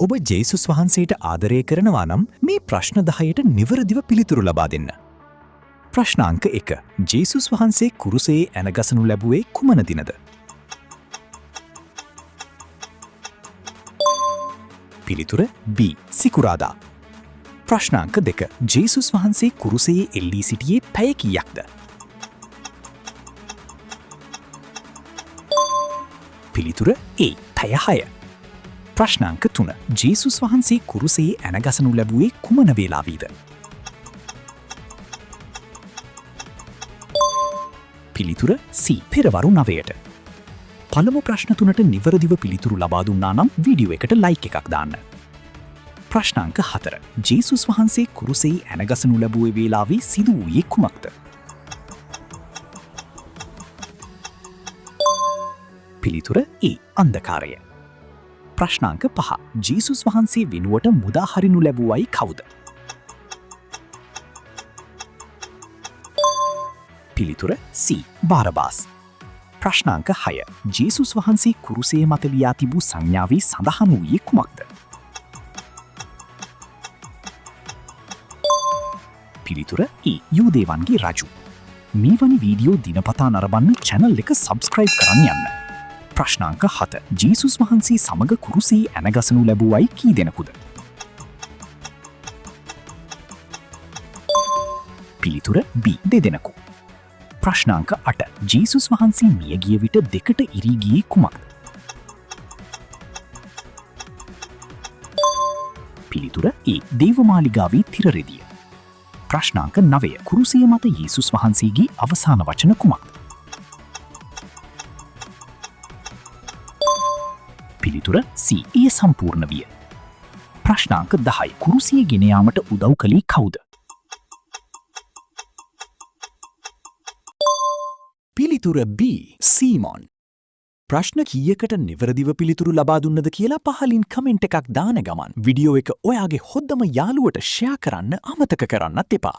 ඔබ ජේසුස් වහන්සේට ආදරය කරනවා නම් මේ ප්‍රශ්න 10ට නිවැරදිව පිළිතුරු ලබා දෙන්න. ප්‍රශ්නාංක 1. ජේසුස් වහන්සේ කුරුසයේ ඇනගසනු ලැබුවේ කුමන දිනද? පිළිතුර B. සිකුරාදා. ප්‍රශ්නාංක 2. ජේසුස් වහන්සේ කුරුසයේ එල්ලී සිටියේ පැය කීයක්ද? පිළිතුර A. පැය 6. ප්‍රශ්නාංක 3. ජේසුස් වහන්සේ කුරුසයේ ඇනගසනු ලැබුවේ කුමන වේලාවීද? පිළිතුර C. පෙරවරු 9ට. පළමු ප්‍රශ්න 3ට නිවැරදිව පිළිතුරු ලබා දුන්නා නම් වීඩියෝ එකට ලයික් එකක් දාන්න. ප්‍රශ්නාංක 4. ජේසුස් වහන්සේ කුරුසයේ ඇනගසනු ලැබුවේ වේලාවේ සිදු වූයේ කුමක්ද? පිළිතුර A. අන්ධකාරය. ප්‍රශ්නාංක 5. ජේසුස් වහන්සේ වෙනුවට මුදාහරිනු ලැබුවයි කවුද? පිළිතුර C. බාරබාස්. ප්‍රශ්නාංක 6. ජේසුස් වහන්සේ කුරුසයේ මත ලියා තිබූ සංඥාවේ සඳහන් වූයේ කුමක්ද? පිළිතුර A. යුදේවන්ගේ රජු. මේවැනි වීඩියෝ දිනපතා නරඹන්න channel එක subscribe කරන්න යන්න. ප්‍රශ්නාංක 7. ජේසුස් වහන්සේ සමග කුරුසයේ ඇනගසනු ලැබුවයි කී දෙනෙකුද? පිළිතුර B. දෙදෙනෙකු. ප්‍රශ්නාංක 8. ජේසුස් වහන්සේ මිය ගිය විට දෙකට ඉරී ගියේ කුමක්ද? පිළිතුර A. දේවමාලිගාවේ තිරරෙදිය. ප්‍රශ්නාංක 9. කුරුසිය මත යේසුස් වහන්සේගේ අවසාන වචන කුමක්ද? පිළිතුර C. එය සම්පූර්ණ විය. ප්‍රශ්නාංක 10. කුරුසිය ගෙන යාමට උදව් කළේ කවුද? පිළිතුර B. සීමොන්. ප්‍රශ්න කීයකට නිවැරදිව පිළිතුරු ලබා දුන්නද කියලා පහලින් කමෙන්ට් එකක් දාන ගමන් වීඩියෝ එක ඔයාගේ හොද්දම යාළුවට ෂෙයා කරන්න අමතක කරන්නත් එපා.